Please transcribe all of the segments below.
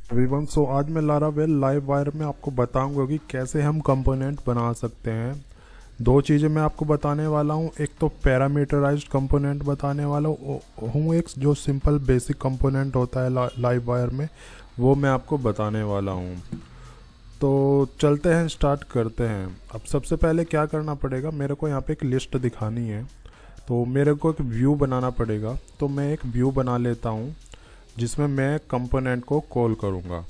Everyone, सो आज मैं Laravel live wire में आपको बताऊंगा कि कैसे हम कंपोनेंट बना सकते हैं। दो चीज़ें मैं आपको बताने वाला हूं। एक तो पैरामीटराइज्ड कंपोनेंट बताने वाला हूं, एक जो सिंपल बेसिक कंपोनेंट होता है लाइव वायर में, वो मैं आपको बताने वाला हूं। तो चलते हैं, स्टार्ट करते हैं। अब सबसे पहले क्या करना पड़ेगा, मेरे को यहाँ पे एक लिस्ट दिखानी है, तो मेरे को एक व्यू बनाना पड़ेगा। तो मैं एक व्यू बना लेता हूँ जिसमें मैं कंपोनेंट को कॉल करूँगा।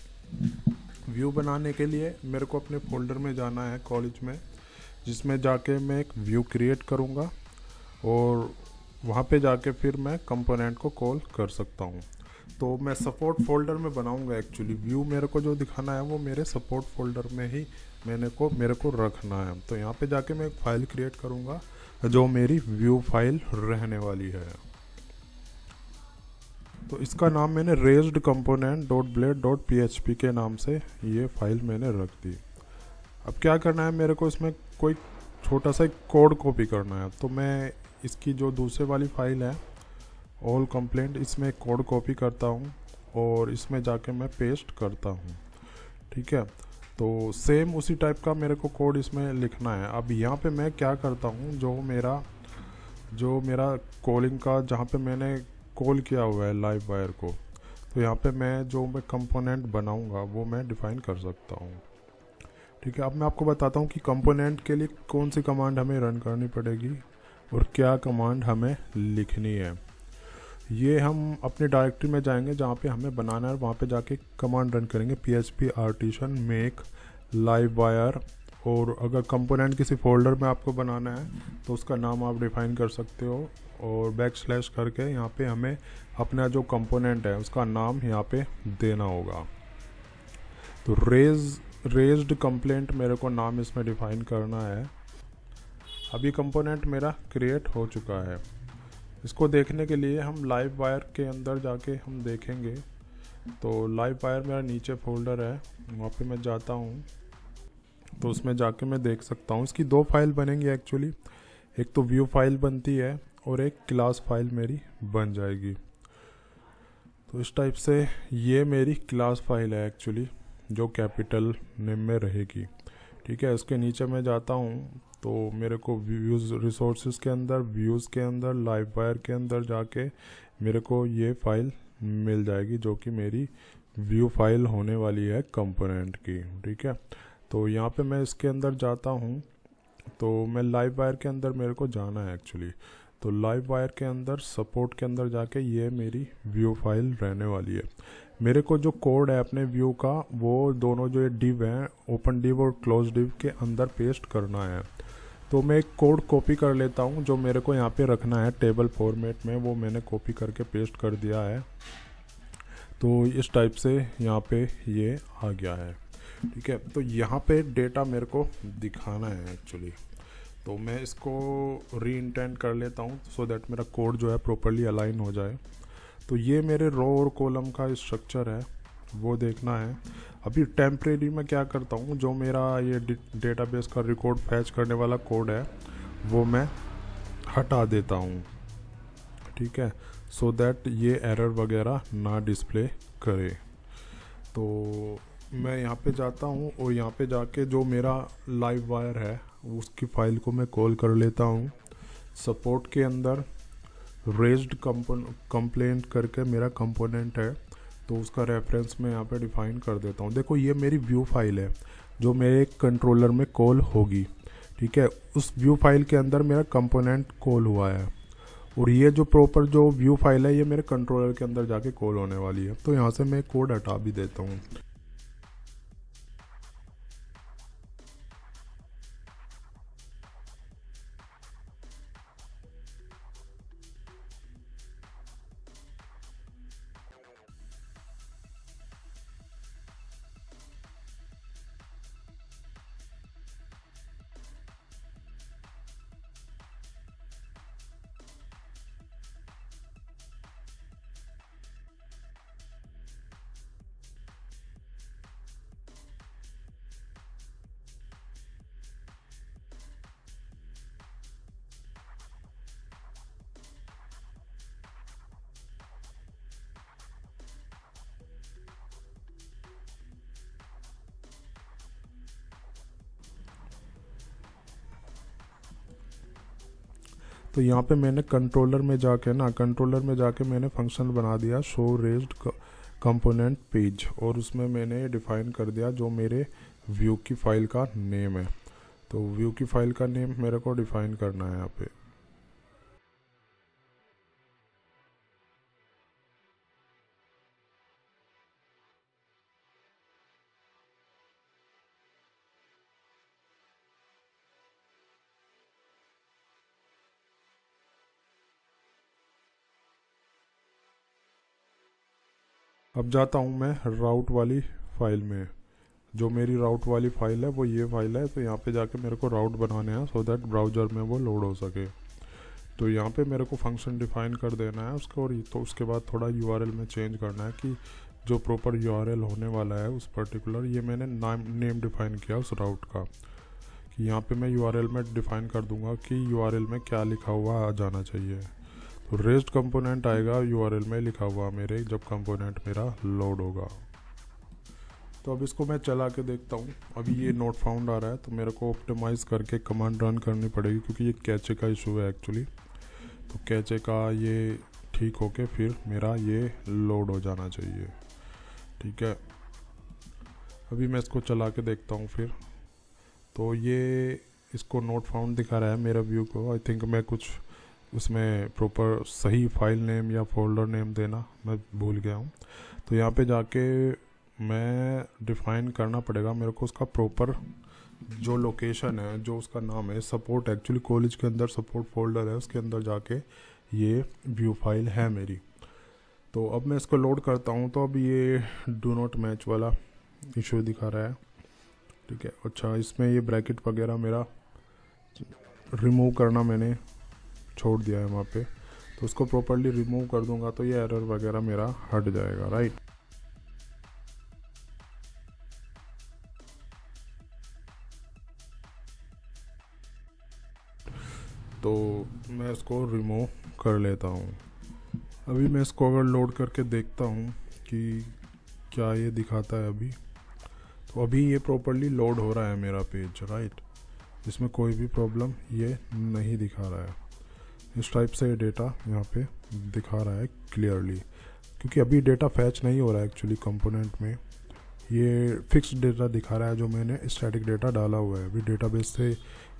व्यू बनाने के लिए मेरे को अपने फोल्डर में जाना है कॉलेज में, जिसमें जाके मैं एक व्यू क्रिएट करूँगा और वहाँ पे जाके फिर मैं कंपोनेंट को कॉल कर सकता हूँ। तो मैं सपोर्ट फोल्डर में बनाऊँगा। एक्चुअली व्यू मेरे को जो दिखाना है वो मेरे सपोर्ट फोल्डर में ही मेरे को रखना है। तो यहाँ पे जाके मैं एक फ़ाइल क्रिएट करूँगा जो मेरी व्यू फाइल रहने वाली है। तो इसका नाम मैंने raised component dot blade dot PHP के नाम से ये फाइल मैंने रख दी। अब क्या करना है, मेरे को इसमें कोई छोटा सा कोड कॉपी करना है। तो मैं इसकी जो दूसरे वाली फाइल है ऑल कंप्लेंट, इसमें एक कोड कॉपी करता हूँ और इसमें जाके मैं पेस्ट करता हूँ। ठीक है, तो सेम उसी टाइप का मेरे को कोड इसमें लिखना है। अब यहाँ पे मैं क्या करता हूँ, जो मेरा कॉलिंग का जहाँ पे मैंने कॉल किया हुआ है लाइव वायर को, तो यहाँ पे मैं कंपोनेंट बनाऊंगा वो मैं डिफ़ाइन कर सकता हूँ। ठीक है, अब मैं आपको बताता हूँ कि कंपोनेंट के लिए कौन सी कमांड हमें रन करनी पड़ेगी और क्या कमांड हमें लिखनी है। ये हम अपने डायरेक्टरी में जाएंगे जहाँ पे हमें बनाना है, वहाँ पे जाके कमांड रन करेंगे PHP artisan make live wire. और अगर कंपोनेंट किसी फोल्डर में आपको बनाना है तो उसका नाम आप डिफ़ाइन कर सकते हो और बैकस्लैश करके यहाँ पे हमें अपना जो कंपोनेंट है उसका नाम यहाँ पे देना होगा। तो रेज्ड कंप्लेंट मेरे को नाम इसमें डिफ़ाइन करना है। अभी कंपोनेंट मेरा क्रिएट हो चुका है। इसको देखने के लिए हम लाइव वायर के अंदर जाके हम देखेंगे। तो लाइव वायर मेरा नीचे फोल्डर है, वहाँ पे मैं जाता हूँ तो उसमें जाके मैं देख सकता हूँ। इसकी दो फाइल बनेंगी एक्चुअली, एक तो व्यू फाइल बनती है और एक क्लास फाइल मेरी बन जाएगी। तो इस टाइप से ये मेरी क्लास फाइल है एक्चुअली, जो कैपिटल नेम में रहेगी। ठीक है, इसके नीचे मैं जाता हूँ तो मेरे को व्यूज़ रिसोर्सेज के अंदर, व्यूज़ के अंदर, लाइव वायर के अंदर जाके मेरे को ये फाइल मिल जाएगी जो कि मेरी व्यू फाइल होने वाली है कंपोनेंट की। ठीक है, तो यहाँ पे मैं इसके अंदर जाता हूँ। तो मैं लाइव वायर के अंदर मेरे को जाना है एक्चुअली। तो लाइव वायर के अंदर सपोर्ट के अंदर जाके ये मेरी व्यू फाइल रहने वाली है। मेरे को जो कोड है अपने व्यू का, वो दोनों जो ये डिव हैं, ओपन डिव और क्लोज डिव के अंदर पेस्ट करना है। तो मैं एक कोड कॉपी कर लेता हूँ जो मेरे को यहाँ पे रखना है टेबल फॉर्मेट में, वो मैंने कॉपी करके पेस्ट कर दिया है। तो इस टाइप से यहाँ पे ये आ गया है। ठीक है, तो यहाँ पे डेटा मेरे को दिखाना है एक्चुअली। तो मैं इसको री इंटेंट कर लेता हूँ सो दैट मेरा कोड जो है प्रॉपरली अलाइन हो जाए। तो ये मेरे रो और कॉलम का स्ट्रक्चर है, वो देखना है। अभी टेम्परेरी में क्या करता हूँ, जो मेरा ये डेटाबेस का रिकॉर्ड फैच करने वाला कोड है वो मैं हटा देता हूँ। ठीक है, सो दैट ये एरर वगैरह ना डिस्प्ले करे। तो मैं यहाँ पे जाता हूँ और यहाँ पे जाके जो मेरा लाइव वायर है उसकी फ़ाइल को मैं कॉल कर लेता हूँ। सपोर्ट के अंदर रेज्ड कंप्लेंट करके मेरा कंपोनेंट है, तो उसका रेफरेंस मैं यहाँ पे डिफ़ाइन कर देता हूँ। देखो, ये मेरी व्यू फाइल है जो मेरे कंट्रोलर में कॉल होगी। ठीक है, उस व्यू फाइल के अंदर मेरा कंपोनेंट कॉल हुआ है और ये जो प्रॉपर जो व्यू फाइल है ये मेरे कंट्रोलर के अंदर जाके कॉल होने वाली है। तो यहाँ से मैं कोड हटा भी देता हूँ। तो यहाँ पे मैंने कंट्रोलर में जाके मैंने फंक्शन बना दिया शो रेज्ड कंपोनेंट पेज, और उसमें मैंने डिफ़ाइन कर दिया जो मेरे व्यू की फ़ाइल का नेम है। तो व्यू की फ़ाइल का नेम मेरे को डिफ़ाइन करना है यहाँ पे। अब जाता हूँ मैं राउट वाली फ़ाइल में। जो मेरी राउट वाली फ़ाइल है वो ये फ़ाइल है, तो यहाँ पे जाके मेरे को राउट बनाने हैं सो दैट ब्राउज़र में वो लोड हो सके। तो यहाँ पे मेरे को फंक्शन डिफ़ाइन कर देना है उसको, और तो उसके बाद थोड़ा यूआरएल में चेंज करना है कि जो प्रॉपर यूआरएल होने वाला है उस पर्टिकुलर, ये मैंने नेम डिफ़ाइन किया उस राउट का, कि यहाँ पे मैं यूआरएल में डिफ़ाइन कर दूंगा कि यूआरएल में क्या लिखा हुआ आ जाना चाहिए। तो रेस्ट कंपोनेंट आएगा यूआरएल में लिखा हुआ मेरे, जब कंपोनेंट मेरा लोड होगा। तो अब इसको मैं चला के देखता हूँ। अभी ये नोट फाउंड आ रहा है, तो मेरे को ऑप्टिमाइज़ करके कमांड रन करनी पड़ेगी, क्योंकि ये कैचे का इशू है एक्चुअली। तो कैचे का ये ठीक होके फिर मेरा ये लोड हो जाना चाहिए। ठीक है, अभी मैं इसको चला के देखता हूँ फिर। तो ये इसको नोट फाउंड दिखा रहा है मेरा व्यू को। आई थिंक मैं कुछ उसमें प्रॉपर सही फाइल नेम या फोल्डर नेम देना मैं भूल गया हूँ। तो यहाँ पे जाके मैं डिफ़ाइन करना पड़ेगा मेरे को उसका प्रॉपर जो लोकेशन है, जो उसका नाम है सपोर्ट, एक्चुअली कॉलेज के अंदर सपोर्ट फोल्डर है, उसके अंदर जाके ये व्यू फाइल है मेरी। तो अब मैं इसको लोड करता हूँ। तो अब ये डू नॉट मैच वाला इशू दिखा रहा है। ठीक है, अच्छा इसमें ये ब्रैकेट वगैरह मेरा रिमूव करना मैंने छोड़ दिया है वहाँ पे, तो उसको प्रॉपर्ली रिमूव कर दूंगा तो ये एरर वगैरह मेरा हट जाएगा, राइट। तो मैं इसको रिमूव कर लेता हूँ। अभी मैं इसको अगर लोड करके देखता हूँ कि क्या ये दिखाता है अभी। तो अभी ये प्रॉपर्ली लोड हो रहा है मेरा पेज, राइट। इसमें कोई भी प्रॉब्लम ये नहीं दिखा रहा है। इस टाइप से ये डेटा यहाँ पे दिखा रहा है क्लियरली, क्योंकि अभी डेटा फैच नहीं हो रहा है एक्चुअली कंपोनेंट में। ये फिक्स्ड डेटा दिखा रहा है जो मैंने स्टैटिक डेटा डाला हुआ है। अभी डेटाबेस से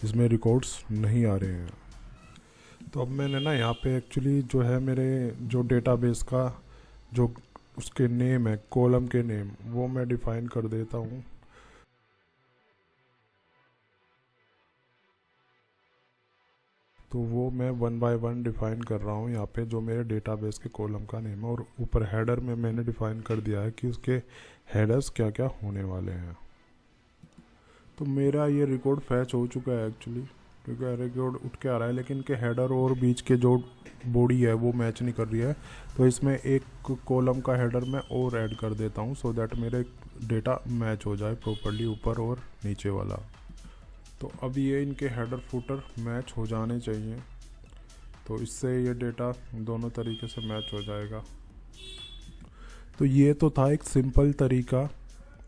इसमें रिकॉर्ड्स नहीं आ रहे हैं। तो अब मैंने ना यहाँ पे एक्चुअली जो है मेरे जो डेटाबेस का जो उसके नेम है, कॉलम के नेम, वो मैं डिफ़ाइन कर देता हूँ। तो वो मैं 1 बाय 1 डिफ़ाइन कर रहा हूँ यहाँ पे, जो मेरे डेटाबेस के कॉलम का नेम है। और ऊपर हेडर में मैंने डिफ़ाइन कर दिया है कि उसके हेडर्स क्या क्या होने वाले हैं। तो मेरा ये रिकॉर्ड फैच हो चुका है एक्चुअली, क्योंकि रिकॉर्ड उठ के आ रहा है, लेकिन के हेडर और बीच के जो बॉडी है वो मैच नहीं कर रही है। तो इसमें एक कॉलम का हेडर मैं और ऐड कर देता हूँ सो दैट मेरे डेटा मैच हो जाए प्रॉपर्ली, ऊपर और नीचे वाला। तो अब ये इनके हेडर फुटर मैच हो जाने चाहिए, तो इससे ये डेटा दोनों तरीके से मैच हो जाएगा। तो ये तो था एक सिंपल तरीका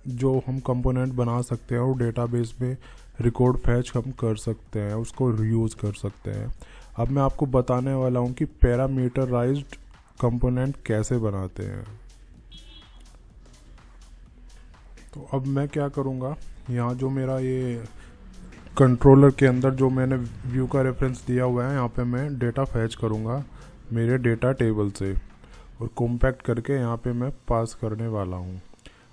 जो हम कंपोनेंट बना सकते हैं और डेटाबेस में रिकॉर्ड फैच हम कर सकते हैं, उसको रीयूज़ कर सकते हैं। अब मैं आपको बताने वाला हूँ कि पैरामीटराइज्ड कंपोनेंट कैसे बनाते हैं। तो अब मैं क्या करूँगा, यहाँ जो मेरा ये कंट्रोलर के अंदर जो मैंने व्यू का रेफरेंस दिया हुआ है, यहाँ पे मैं डेटा फैच करूँगा मेरे डेटा टेबल से और कॉम्पैक्ट करके यहाँ पे मैं पास करने वाला हूँ।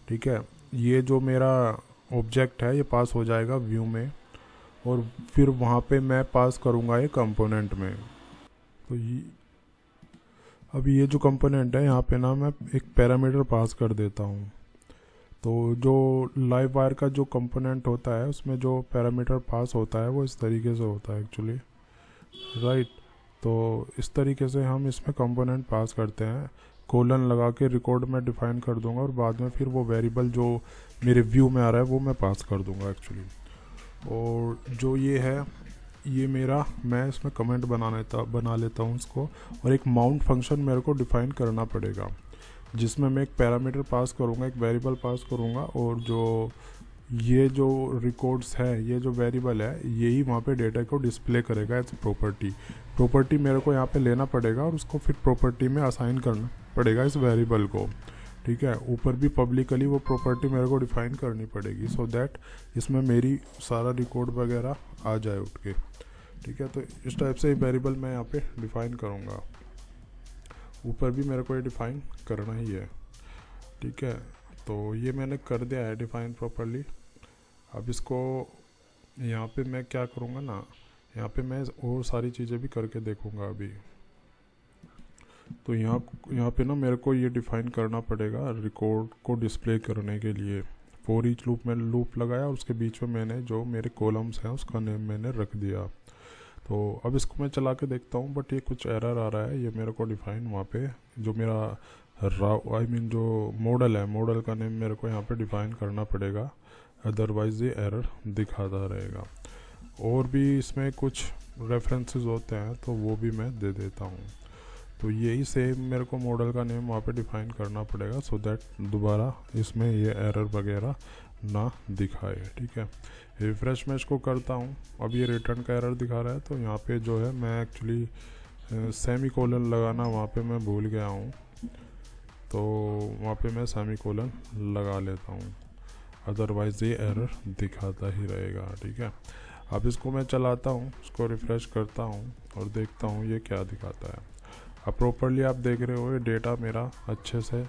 ठीक है, ये जो मेरा ऑब्जेक्ट है ये पास हो जाएगा व्यू में, और फिर वहाँ पे मैं पास करूँगा ये कंपोनेंट में। तो ये अभी ये जो कंपोनेंट है यहाँ पे ना मैं एक पैरामीटर पास कर देता हूँ। तो जो लाइव वायर का जो कंपोनेंट होता है उसमें जो पैरामीटर पास होता है वो इस तरीके से होता है एक्चुअली, राइट। तो इस तरीके से हम इसमें कंपोनेंट पास करते हैं। कोलन लगा के रिकॉर्ड में डिफ़ाइन कर दूंगा और बाद में फिर वो वेरिएबल जो मेरे व्यू में आ रहा है वो मैं पास कर दूंगा एक्चुअली। और जो ये है ये मेरा, मैं इसमें कमेंट बना लेता हूँ इसको, और एक माउंट फंक्शन मेरे को डिफ़ाइन करना पड़ेगा जिसमें मैं एक पैरामीटर पास करूँगा, एक वेरिएबल पास करूँगा, और जो ये जो रिकॉर्ड्स है, ये जो वेरिएबल है, यही वहाँ पे डेटा को डिस्प्ले करेगा एज प्रॉपर्टी मेरे को यहाँ पे लेना पड़ेगा और उसको फिर प्रॉपर्टी में असाइन करना पड़ेगा इस वेरिएबल को, ठीक है। ऊपर भी पब्लिकली वो प्रॉपर्टी मेरे को डिफाइन करनी पड़ेगी सो दैट इसमें मेरी सारा रिकॉर्ड वगैरह आ जाए उठ के, ठीक है। तो इस टाइप से वेरिएबल मैं यहाँ पे डिफ़ाइन करूँगा। ऊपर भी मेरे को ये डिफ़ाइन करना ही है, ठीक है। तो ये मैंने कर दिया है डिफ़ाइन प्रॉपरली। अब इसको यहाँ पे मैं क्या करूँगा ना, यहाँ पे मैं और सारी चीज़ें भी करके देखूँगा अभी। तो यहाँ पे ना मेरे को ये डिफ़ाइन करना पड़ेगा रिकॉर्ड को डिस्प्ले करने के लिए। फॉर ईच लूप मैंने लूप लगाया और उसके बीच में मैंने जो मेरे कॉलम्स हैं उसका नेम मैंने रख दिया। तो अब इसको मैं चला के देखता हूँ, बट ये कुछ एरर आ रहा है। ये मेरे को डिफ़ाइन वहाँ पे जो मेरा जो मॉडल है, मॉडल का नेम मेरे को यहाँ पे डिफ़ाइन करना पड़ेगा, अदरवाइज़ ये एरर दिखाता रहेगा। और भी इसमें कुछ रेफरेंसेस होते हैं तो वो भी मैं दे देता हूँ। तो यही सेम मेरे को मॉडल का नेम वहाँ पे डिफ़ाइन करना पड़ेगा सो दैट दोबारा इसमें ये एरर वगैरह ना दिखाए, ठीक है। रिफ्रेश मैं इसको करता हूँ, अब ये रिटर्न का एरर दिखा रहा है। तो यहाँ पे जो है मैं एक्चुअली सेमी कोलन लगाना वहाँ पे मैं भूल गया हूँ, तो वहाँ पे मैं सेमी कोलन लगा लेता हूँ, अदरवाइज़ ये एरर दिखाता ही रहेगा, ठीक है। अब इसको मैं चलाता हूँ, इसको रिफ़्रेश करता हूँ और देखता हूँ ये क्या दिखाता है। अब प्रॉपरली आप देख रहे हो ये डेटा मेरा अच्छे से